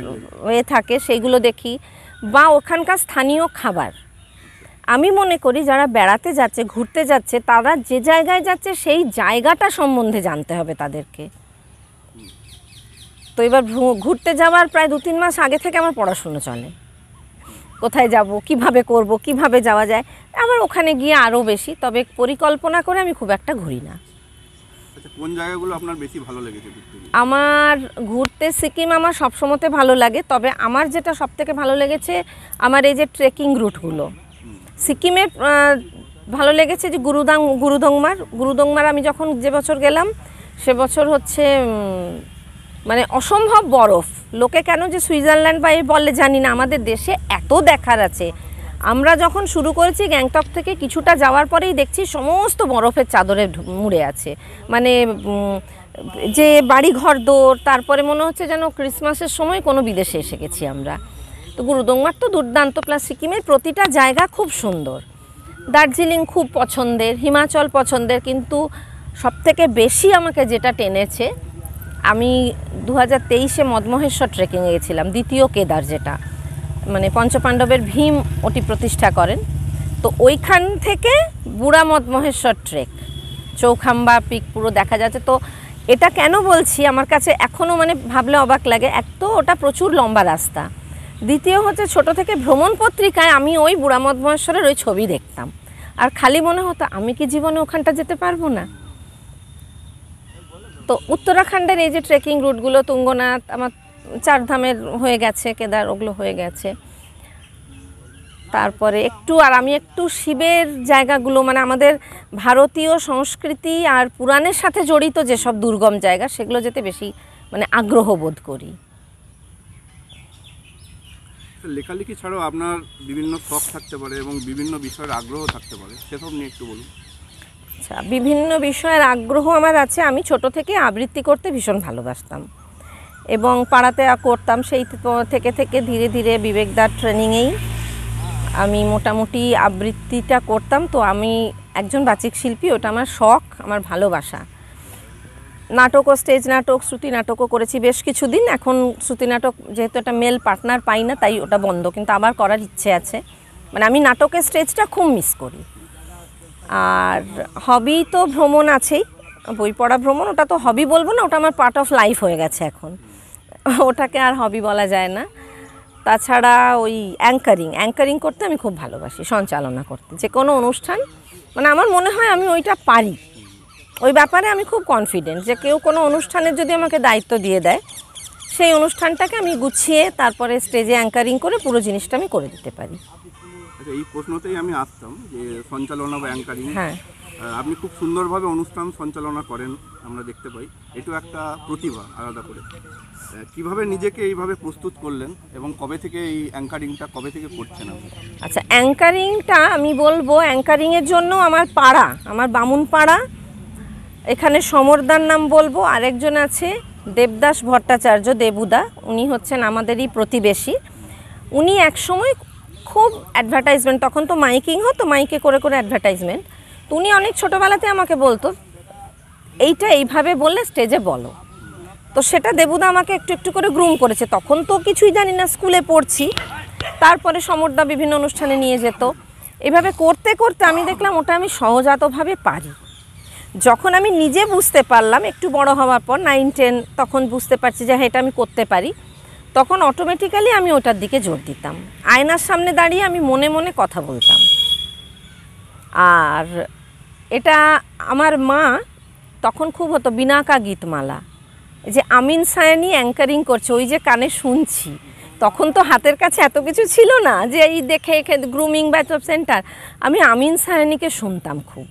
থাকে সেইগুলো দেখি, বা ওখানকার স্থানীয় খাবার। আমি মনে করি যারা বেড়াতে যাচ্ছে, ঘুরতে যাচ্ছে, তারা যে জায়গায় যাচ্ছে সেই জায়গাটা সম্বন্ধে জানতে হবে তাদেরকে। তো এবার ঘুরতে যাওয়ার প্রায় 2-3 মাস আগে থেকে আমার পড়াশুনো চলে, কোথায় যাব, কিভাবে করব, কিভাবে যাওয়া যায়, আবার ওখানে গিয়ে আরও বেশি, তবে পরিকল্পনা করে আমি খুব একটা ঘুরি না। আচ্ছা, কোন জায়গাগুলো আপনার বেশি ভালো লেগেছে? আমার ঘুরতে সিকিম আমার সবসময়তে ভালো লাগে, তবে আমার যেটা সবথেকে ভালো লেগেছে আমার এই যে ট্রেকিং রুটগুলো সিকিমে ভালো লেগেছে, যে গুরুদংমার আমি যখন যে বছর গেলাম সে বছর হচ্ছে মানে অসম্ভব বরফ। লোকে কেন যে সুইজারল্যান্ড বা এই বলে জানি না, আমাদের দেশে এত দেখার আছে। আমরা যখন শুরু করেছি গ্যাংটক থেকে কিছুটা যাওয়ার পরেই দেখছি সমস্ত বরফের চাদরে মুড়ে আছে, মানে যে বাড়ি ঘর দৌড়, তারপরে মনে হচ্ছে যেন ক্রিসমাসের সময় কোনো বিদেশে এসে গেছি আমরা। তো গুরুদংমার তো দুর্দান্ত, প্লাস সিকিমের প্রতিটা জায়গা খুব সুন্দর। দার্জিলিং খুব পছন্দের, হিমাচল পছন্দের, কিন্তু সবথেকে বেশি আমাকে যেটা টেনেছে, আমি 2023-এ মদমহেশ্বর ট্রেকিংয়ে গেছিলাম, দ্বিতীয় কেদার, যেটা মানে পঞ্চপাণ্ডবের ভীম ওটি প্রতিষ্ঠা করেন। তো ওইখান থেকে বুড়া মদমহেশ্বর ট্রেক, চৌখাম্বা পিক পুরো দেখা যাচ্ছে। তো এটা কেন বলছি, আমার কাছে এখনও মানে ভাবলে অবাক লাগে, এক তো ওটা প্রচুর লম্বা রাস্তা, দ্বিতীয় হচ্ছে ছোট থেকে ভ্রমণ পত্রিকায় আমি ওই বুড়া মদমহেশ্বরের ওই ছবি দেখতাম, আর খালি মনে হতো আমি কি জীবনে ওখানটা যেতে পারবো না। তো উত্তরাখণ্ডের এই যে ট্রেকিং রুটগুলো, তুঙ্গনাথ, আমার 4 ধামের হয়ে গেছে, কেদার ওগুলো হয়ে গেছে, তারপরে একটু আর আমি একটু শিবের জায়গাগুলো, মানে আমাদের ভারতীয় সংস্কৃতি আর পুরাণের সাথে জড়িত যেসব দুর্গম জায়গা, সেগুলো যেতে বেশি মানে আগ্রহ বোধ করি। লেখালেখি ছাড়াও আপনার বিভিন্ন শখ থাকতে পারে এবং বিভিন্ন বিষয়ের আগ্রহ থাকতে পারে, সেসব নিয়ে একটু বলুন। আচ্ছা, বিভিন্ন বিষয়ের আগ্রহ আমার আছে। আমি ছোট থেকে আবৃত্তি করতে ভীষণ ভালোবাসতাম, এবং পাড়াতে করতাম। সেই থেকে থেকে ধীরে ধীরে বিবেকদার ট্রেনিংয়েই আমি মোটামুটি আবৃত্তিটা করতাম। তো আমি একজন বাচিক শিল্পী, ওটা আমার শখ, আমার ভালোবাসা। নাটকও, স্টেজ নাটক, শ্রুতি নাটকও করেছি বেশ কিছুদিন। এখন শ্রুতি নাটক যেহেতু একটা মেল পার্টনার পাই না, তাই ওটা বন্ধ, কিন্তু আবার করার ইচ্ছে আছে। মানে আমি নাটকের স্টেজটা খুব মিস করি। আর হবি তো ভ্রমণ আছেই, বই পড়া, ভ্রমণ, ওটা তো হবি বলবো না, ওটা আমার পার্ট অফ লাইফ হয়ে গেছে এখন, ওটাকে আর হবি বলা যায় না। তাছাড়া ওই অ্যাঙ্কারিং করতে আমি খুব ভালোবাসি, সঞ্চালনা করতে, যে কোনো অনুষ্ঠান। মানে আমার মনে হয় আমি ওইটা পারি, ওই ব্যাপারে আমি খুব কনফিডেন্ট যে কেউ কোনো অনুষ্ঠানের যদি আমাকে দায়িত্ব দিয়ে দেয়, সেই অনুষ্ঠানটাকে আমি গুছিয়ে তারপরে স্টেজে অ্যাঙ্কারিং করে পুরো জিনিসটা আমি করে দিতে পারি। আচ্ছা, এই প্রশ্নতেই আমি আসতাম যে সঞ্চালনা বা অ্যাঙ্কারিং, হ্যাঁ, আপনি খুব সুন্দরভাবে অনুষ্ঠান সঞ্চালনা করেন, আমরা দেখতে পাই। এটাও একটা প্রতিভা আলাদা করে। কিভাবে নিজেকে এইভাবে প্রস্তুত করলেন এবং কবে থেকে এই অ্যাঙ্কারিংটা কবে থেকে করছেন আপনি? আচ্ছা, অ্যাঙ্কারিংটা আমি বলবো, অ্যাঙ্কারিংয়ের জন্য আমার পাড়া, আমার বামুন পাড়া, এখানে সমরদার নাম বলবো, আরেকজন আছে দেবদাস ভট্টাচার্য, দেবুদা, উনি হচ্ছেন আমাদেরই প্রতিবেশী। উনি একসময় খুব অ্যাডভার্টাইজমেন্ট, তখন তো মাইকিং হতো, মাইকে করে করে অ্যাডভার্টাইজমেন্ট, তো উনি অনেক ছোটোবেলাতে আমাকে বলতো এইটা এইভাবে বললে স্টেজে বলো। তো সেটা দেবুদা আমাকে একটু একটু করে গ্রুম করেছে। তখন তো কিছুই জানি না, স্কুলে পড়ছি। তারপরে সমরদা বিভিন্ন অনুষ্ঠানে নিয়ে যেত। এভাবে করতে করতে আমি দেখলাম ওটা আমি সহজাতভাবে পারি। যখন আমি নিজে বুঝতে পারলাম, একটু বড় হওয়ার পর 9-10, তখন বুঝতে পারছি যে হ্যাঁ, এটা আমি করতে পারি, তখন অটোমেটিক্যালি আমি ওটার দিকে জোর দিতাম। আয়নার সামনে দাঁড়িয়ে আমি মনে মনে কথা বলতাম। আর এটা আমার মা তখন খুব হতো, বিনাকা গীতমালা, যে আমিন সায়ানি অ্যাঙ্কারিং করছে, ওই যে কানে শুনছি। তখন তো হাতের কাছে এত কিছু ছিল না যে এই দেখে গ্রুমিং ব্যাচঅপ সেন্টার, আমি আমিন সায়ানিকে শুনতাম খুব।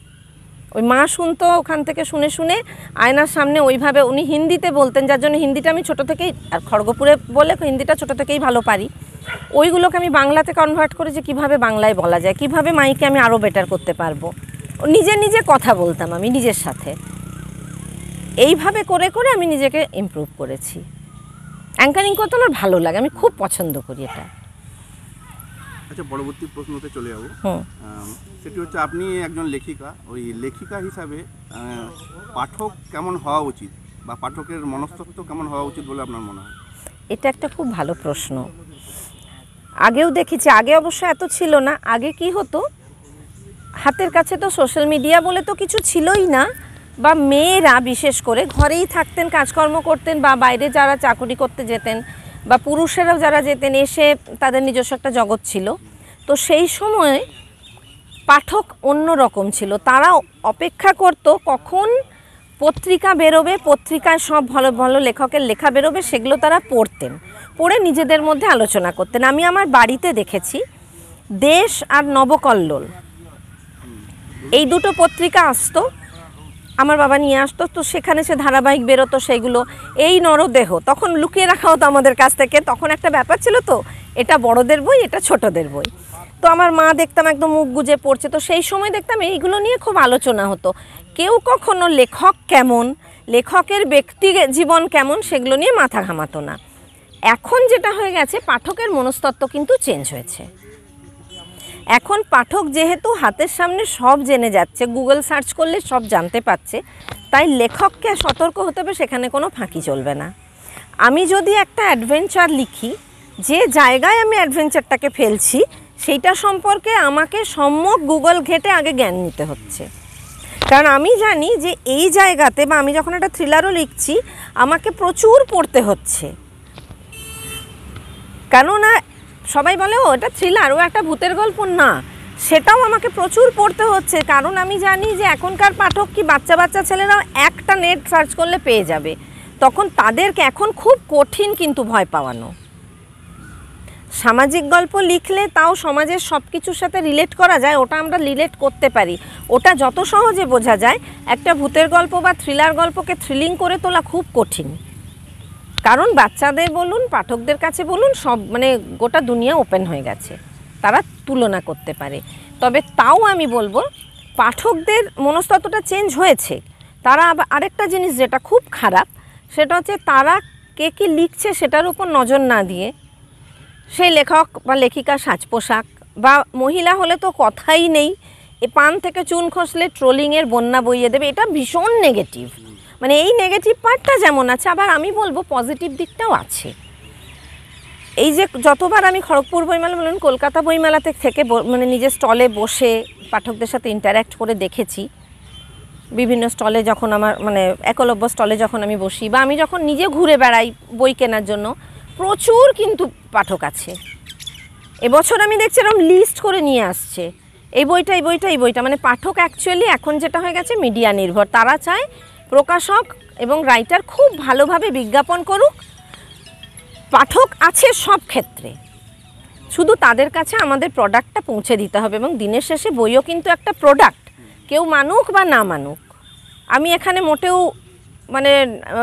ওই মা শুনতো, ওখান থেকে শুনে শুনে আয়নার সামনে ওইভাবে, উনি হিন্দিতে বলতেন, যার জন্য হিন্দিটা আমি ছোটো থেকেই, আর খড়গপুরে বলে হিন্দিটা ছোটো থেকেই ভালো পারি, ওইগুলোকে আমি বাংলাতে কনভার্ট করে যে কীভাবে বাংলায় বলা যায়, কীভাবে মাইকে আমি আরও বেটার করতে পারবো। নিজে নিজে কথা বলতাম আমি নিজের সাথে। এইভাবে করে করে আমি নিজেকে ইমপ্রুভ করেছি। অ্যাঙ্কারিং করতে আমার ভালো লাগে, আমি খুব পছন্দ করি এটা। আচ্ছা, পরবর্তী প্রশ্নতে চলে যাবো। সেটি হচ্ছে, আপনি একজন লেখিকা, ওই লেখিকা হিসাবে পাঠক কেমন হওয়া উচিত বা পাঠকের মনস্তত্ত্ব কেমন হওয়া উচিত বলে আপনার মনে হয়? এটা একটা খুব ভালো প্রশ্ন। আগেও দেখেছি, আগে অবশ্য এত ছিল না। আগে কি হতো, হাতের কাছে তো সোশ্যাল মিডিয়া বলে তো কিছু ছিলই না, বা মেয়েরা বিশেষ করে ঘরেই থাকতেন, কাজকর্ম করতেন, বা বাইরে যারা চাকরি করতে যেতেন, বা পুরুষেরাও যারা যেতেন, এসে তাদের নিজস্ব একটা জগৎ ছিল। তো সেই সময় পাঠক অন্য রকম ছিল। তারা অপেক্ষা করতো কখন পত্রিকা বেরোবে, পত্রিকায় সব ভালো ভালো লেখকের লেখা বেরোবে, সেগুলো তারা পড়তেন, পড়ে নিজেদের মধ্যে আলোচনা করতেন। আমি আমার বাড়িতে দেখেছি দেশ আর নবকল্লোল, এই দুটো পত্রিকা আসতো, আমার বাবা নিয়ে আসতো, তো সেখানে সে ধারাবাহিক বেরোতো, সেগুলো। এই নরদেহ তখন লুকিয়ে রাখা হতো আমাদের কাছ থেকে, তখন একটা ব্যাপার ছিল তো, এটা বড়দের বই, এটা ছোটদের বই। তো আমার মা দেখতাম একদম মুখ গুজে পড়ছে, তো সেই সময় দেখতাম এইগুলো নিয়ে খুব আলোচনা হতো। কেউ কখনো লেখক কেমন, লেখকের ব্যক্তি জীবন কেমন, সেগুলো নিয়ে মাথা ঘামাতো না। এখন যেটা হয়ে গেছে, পাঠকের মনস্তত্ত্ব কিন্তু চেঞ্জ হয়েছে। এখন পাঠক যেহেতু হাতের সামনে সব জেনে যাচ্ছে, গুগল সার্চ করলে সব জানতে পারছে, তাই লেখককে সতর্ক হতে হবে, সেখানে কোনো ফাঁকি চলবে না। আমি যদি একটা অ্যাডভেঞ্চার লিখি, যে জায়গায় আমি অ্যাডভেঞ্চারটাকে ফেলছি সেইটা সম্পর্কে আমাকে সম্যক গুগল ঘেঁটে আগে জ্ঞান নিতে হচ্ছে। কারণ আমি জানি যে এই জায়গাতে, বা আমি যখন একটা থ্রিলারও লিখছি, আমাকে প্রচুর পড়তে হচ্ছে। কেননা সবাই বলে ও এটা থ্রিলার, ও একটা ভূতের গল্প, না, সেটাও আমাকে প্রচুর পড়তে হচ্ছে। কারণ আমি জানি যে এখনকার পাঠক কি, বাচ্চা বাচ্চা ছেলেরাও একটা নেট সার্চ করলে পেয়ে যাবে, তখন তাদেরকে এখন খুব কঠিন কিন্তু ভয় পাওয়ানো। সামাজিক গল্প লিখলে তাও সমাজের সব কিছুর সাথে রিলেট করা যায়, ওটা আমরা রিলেট করতে পারি, ওটা যত সহজে বোঝা যায়। একটা ভূতের গল্প বা থ্রিলার গল্পকে থ্রিলিং করে তোলা খুব কঠিন। কারণ বাচ্চাদের বলুন, পাঠকদের কাছে বলুন, সব মানে গোটা দুনিয়া ওপেন হয়ে গেছে, তারা তুলনা করতে পারে। তবে তাও আমি বলবো পাঠকদের মনস্তত্ত্বটা চেঞ্জ হয়েছে। তারা আবার আরেকটা জিনিস যেটা খুব খারাপ, সেটা হচ্ছে তারা কে কী লিখছে সেটার উপর নজর না দিয়ে সেই লেখক বা লেখিকা সাজ পোশাক বা মহিলা হলে তো কথাই নেই, এ পান থেকে চুন খসলে ট্রোলিংয়ের বন্যা বইয়ে দেবে, এটা ভীষণ নেগেটিভ। মানে এই নেগেটিভ পার্টটা যেমন আছে, আবার আমি বলবো পজিটিভ দিকটাও আছে। এই যে যতবার আমি খড়গপুর বইমেলা বলুন কলকাতা বইমেলাতে থেকে মানে নিজের স্টলে বসে পাঠকদের সাথে ইন্টারঅ্যাক্ট করে দেখেছি, বিভিন্ন স্টলে যখন আমার মানে একলব্য স্টলে যখন আমি বসি বা আমি যখন নিজে ঘুরে বেড়াই বই কেনার জন্য, প্রচুর কিন্তু পাঠক আছে। এবছর আমি দেখছি এরকম লিস্ট করে নিয়ে আসছে, এই বইটা এই বইটা এই বইটা। মানে পাঠক অ্যাকচুয়ালি এখন যেটা হয়ে গেছে মিডিয়া নির্ভর, তারা চায় প্রকাশক এবং রাইটার খুব ভালোভাবে বিজ্ঞাপন করুক। পাঠক আছে সব ক্ষেত্রে, শুধু তাদের কাছে আমাদের প্রোডাক্টটা পৌঁছে দিতে হবে। এবং দিনের শেষে বইও কিন্তু একটা প্রোডাক্ট, কেউ মানুক বা না মানুক। আমি এখানে মোটেও মানে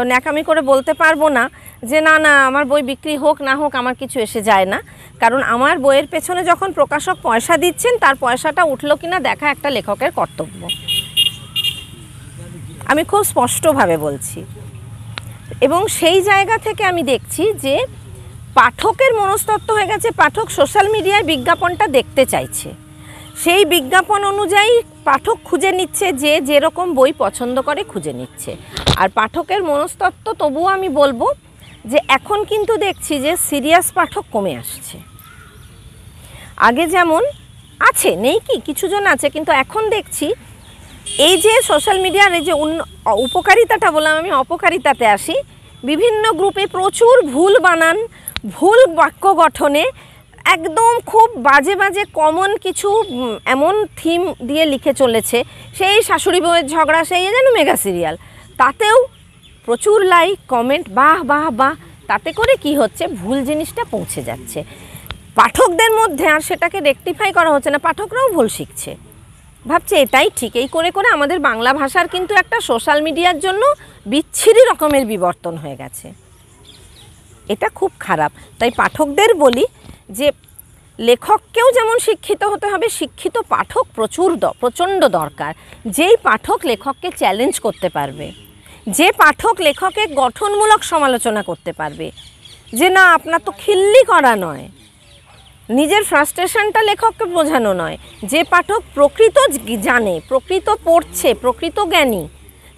ন্যাকামি করে বলতে পারবো না যে না না আমার বই বিক্রি হোক না হোক আমার কিছু এসে যায় না, কারণ আমার বইয়ের পেছনে যখন প্রকাশক পয়সা দিচ্ছেন তার পয়সাটা উঠলো কিনা দেখা একটা লেখকের কর্তব্য। আমি খুব স্পষ্টভাবে বলছি। এবং সেই জায়গা থেকে আমি দেখছি যে পাঠকের মনস্তত্ত্ব হয়ে গেছে, পাঠক সোশ্যাল মিডিয়ায় বিজ্ঞাপনটা দেখতে চাইছে, সেই বিজ্ঞাপন অনুযায়ী পাঠক খুঁজে নিচ্ছে, যে যেরকম বই পছন্দ করে খুঁজে নিচ্ছে। আর পাঠকের মনস্তত্ত্ব তবুও আমি বলবো যে এখন কিন্তু দেখছি যে সিরিয়াস পাঠক কমে আসছে। আগে যেমন আছে, নেই কি কিছুজন আছে, কিন্তু এখন দেখছি এই যে সোশ্যাল মিডিয়ার এই যে উপকারিতাটা বললাম, আমি অপকারিতাতে আসি। বিভিন্ন গ্রুপে প্রচুর ভুল বানান, ভুল বাক্য গঠনে একদম খুব বাজে বাজে কমন কিছু এমন থিম দিয়ে লিখে চলেছে, সেই শাশুড়ি বউয়ের ঝগড়া, সেই যেন মেগা সিরিয়াল, তাতেও প্রচুর লাইক কমেন্ট, বাহ বাহ বাহ। তাতে করে কি হচ্ছে, ভুল জিনিসটা পৌঁছে যাচ্ছে পাঠকদের মধ্যে, আর সেটাকে রেকটিফাই করা হচ্ছে না, পাঠকরাও ভুল শিখছে, ভাবছে এটাই ঠিক। এই করে করে আমাদের বাংলা ভাষার কিন্তু একটা সোশ্যাল মিডিয়ার জন্য বিচ্ছিরি রকমের বিবর্তন হয়ে গেছে, এটা খুব খারাপ। তাই পাঠকদের বলি যে লেখককেও যেমন শিক্ষিত হতে হবে, শিক্ষিত পাঠক প্রচণ্ড দরকার। যেই পাঠক লেখককে চ্যালেঞ্জ করতে পারবে, যে পাঠক লেখকের গঠনমূলক সমালোচনা করতে পারবে, যে না আপনার তো খিল্লি করা নয়, নিজের ফ্রাস্ট্রেশনটা লেখককে বোঝানো নয়, যে পাঠক প্রকৃত জানে, প্রকৃত পড়ছে, প্রকৃত জ্ঞানী,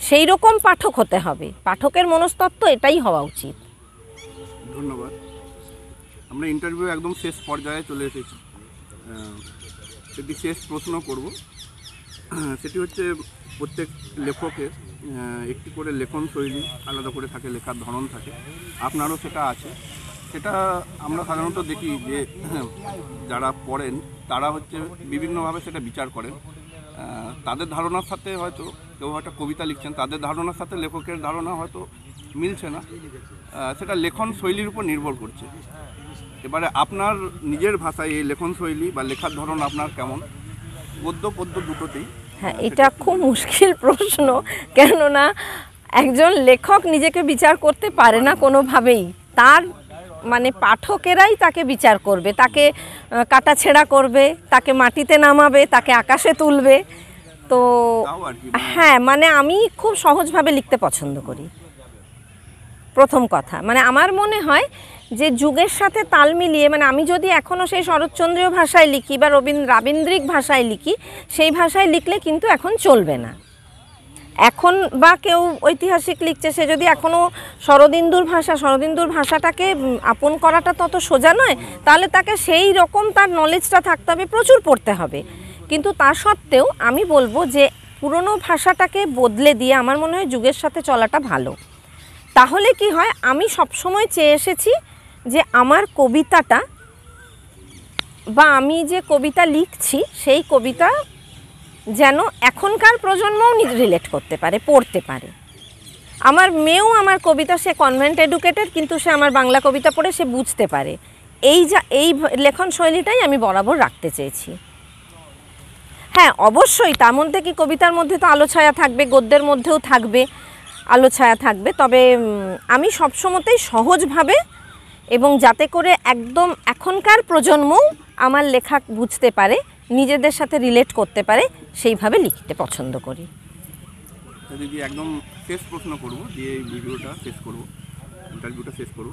সেই রকম পাঠক হতে হবে। পাঠকের মনস্তত্ত্ব এটাই হওয়া উচিত। ধন্যবাদ। আমরা ইন্টারভিউ একদম শেষ পর্যায়ে চলে এসেছি। একটি শেষ প্রশ্ন করব, সেটি হচ্ছে প্রত্যেক লেখকের একটি করে লেখন শৈলী আলাদা করে থাকে, লেখার ধরন থাকে, আপনারও সেটা আছে। সেটা আমরা সাধারণত দেখি যে যারা পড়েন তারা হচ্ছে বিভিন্নভাবে সেটা বিচার করেন। তাদের ধারণার সাথে হয়তো কেউ হয়তো কবিতা লিখছেন, তাদের ধারণার সাথে লেখকের ধারণা হয়তো মিলছে না, সেটা লেখন শৈলীর উপর নির্ভর করছে। এবারে আপনার নিজের ভাষায় এই লেখন শৈলী বা লেখার ধরন আপনার কেমন, গদ্য পদ্য দুটোতেই? হ্যাঁ, এটা খুব মুশকিল প্রশ্ন, কেননা একজন লেখক নিজেকে বিচার করতে পারে না কোনোভাবেই। তার মানে পাঠকেরাই তাকে বিচার করবে, তাকে কাটাছেঁড়া করবে, তাকে মাটিতে নামাবে, তাকে আকাশে তুলবে। তো হ্যাঁ, মানে আমি খুব সহজভাবে লিখতে পছন্দ করি। প্রথম কথা, মানে আমার মনে হয় যে যুগের সাথে তাল মিলিয়ে, মানে আমি যদি এখনও সেই শরৎচন্দ্রীয় ভাষায় লিখি বা রাবীন্দ্রিক ভাষায় লিখি, সেই ভাষায় লিখলে কিন্তু এখন চলবে না। এখন বা কেউ ঐতিহাসিক লিখছে, সে যদি এখনও শরদিন্দুর ভাষাটাকে আপন করাটা তত সোজা নয়, তাহলে তাকে সেই রকম তার নলেজটা থাকতে হবে, প্রচুর পড়তে হবে। কিন্তু তা সত্ত্বেও আমি বলবো যে পুরনো ভাষাটাকে বদলে দিয়ে আমার মনে হয় যুগের সাথে চলাটা ভালো। তাহলে কি হয়, আমি সবসময় চেয়ে এসেছি যে আমার কবিতাটা বা আমি যে কবিতা লিখছি সেই কবিতা যেন এখনকার প্রজন্মও রিলেট করতে পারে, পড়তে পারে। আমার মেয়েও আমার কবিতা, সে কনভেন্ট এডুকেটেড, কিন্তু সে আমার বাংলা কবিতা পড়ে সে বুঝতে পারে। এই লেখন শৈলীটাই আমি বরাবর রাখতে চেয়েছি। হ্যাঁ, অবশ্যই তার মধ্যে কি কবিতার মধ্যে তো আলোছায়া থাকবে, গদ্যের মধ্যেও থাকবে আলোছায়া থাকবে, তবে আমি সবসময়তেই সহজভাবে এবং যাতে করে একদম এখনকার প্রজন্মও আমার লেখা বুঝতে পারে, নিজেদের সাথে রিলেট করতে পারে, সেইভাবে লিখতে পছন্দ করি। দিদি, একদম শেষ প্রশ্ন করব, দিয়ে এই ভিডিওটা শেষ করব। ইন্টারভিউটা শেষ করব।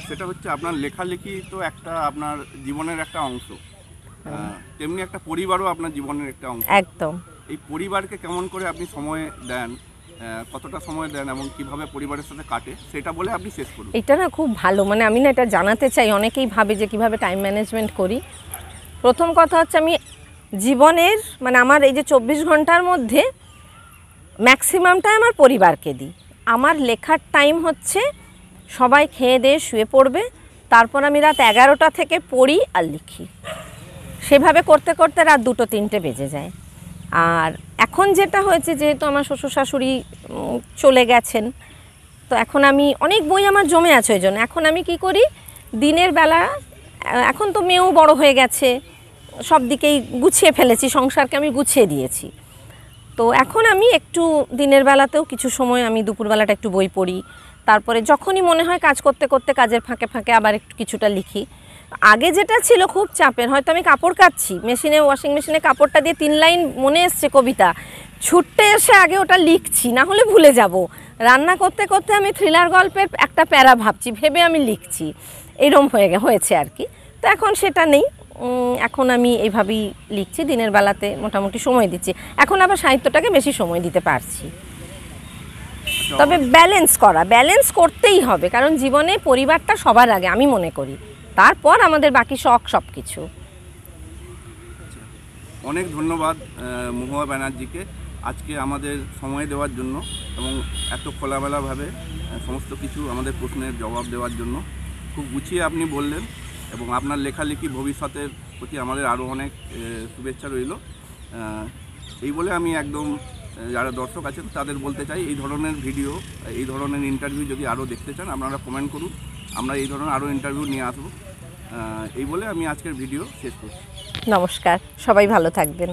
সেটা হচ্ছে আপনার লেখালেখি তো একটা আপনার জীবনের একটা অংশ, তেমনি একটা পরিবারও আপনার জীবনের একটা অংশ। একদম। এই পরিবারকে কেমন করে আপনি সময় দেন, কতটা সময় দেন এবং কিভাবে পরিবারের সাথে কাটে সেটা বলে আপনি শেষ করুন। এটা না খুব ভালো, মানে আমি না এটা জানাতে চাই, অনেকেই ভাবে যে কিভাবে টাইম ম্যানেজমেন্ট করি। প্রথম কথা হচ্ছে আমি জীবনের মানে আমার এই যে 24 ঘন্টার মধ্যে ম্যাক্সিমামটাই আমার পরিবারকে দিই। আমার লেখার টাইম হচ্ছে সবাই খেয়ে দিয়ে শুয়ে পড়বে, তারপর আমি রাত 11টা থেকে পড়ি আর লিখি। সেভাবে করতে করতে রাত 2-3টে বেজে যায়। আর এখন যেটা হয়েছে, যেহেতু আমার শ্বশুর শাশুড়ি চলে গেছেন, তো এখন আমি অনেক বই আমার জমে আছে, ওই জন্য এখন আমি কি করি, দিনের বেলা, এখন তো মেয়েও বড় হয়ে গেছে, সব দিকেই গুছিয়ে ফেলেছি, সংসারকে আমি গুছিয়ে দিয়েছি। তো এখন আমি একটু দিনের বেলাতেও কিছু সময় আমি দুপুরবেলাটা একটু বই পড়ি, তারপরে যখনই মনে হয় কাজ করতে করতে কাজের ফাঁকে ফাঁকে আবার একটু কিছুটা লিখি। আগে যেটা ছিল খুব চাপের, হয়তো আমি কাপড় কাচ্ছি, মেশিনে ওয়াশিং মেশিনে কাপড়টা দিয়ে 3 লাইন মনে এসছে কবিতা, ছুটতে এসে আগে ওটা লিখছি, না হলে ভুলে যাব। রান্না করতে করতে আমি থ্রিলার গল্পের একটা প্যারা ভাবছি, ভেবে আমি লিখছি, এরম হয়েছে আর কি। তো এখন সেটা নেই, এখন আমি এইভাবেই লিখছি, দিনের বেলাতে মোটামুটি সময় দিচ্ছি। এখন আবার সাহিত্যটাকে বেশি সময় দিতে পারছি। তবে ব্যালেন্স করতেই হবে, কারণ জীবনে পরিবারটা সবার আগে আমি মনে করি, তারপর আমাদের বাকি শখ সব কিছু। অনেক ধন্যবাদ মহুয়া ব্যানার্জিকে আজকে আমাদের সময় দেওয়ার জন্য এবং এত খোলামেলাভাবে সমস্ত কিছু আমাদের প্রশ্নের জবাব দেওয়ার জন্য। খুব গুছিয়ে আপনি বললেন এবং আপনার লেখালেখি ভবিষ্যতের প্রতি আমাদের আরও অনেক শুভেচ্ছা রইল। এই বলে আমি একদম যারা দর্শক আছেন তাদের বলতে চাই, এই ধরনের ভিডিও, এই ধরনের ইন্টারভিউ যদি আরও দেখতে চান আপনারা কমেন্ট করুন, আমরা এই ধরনের আরও ইন্টারভিউ নিয়ে আসবো। এই বলে আমি আজকের ভিডিও শেষ করছি। নমস্কার, সবাই ভালো থাকবেন।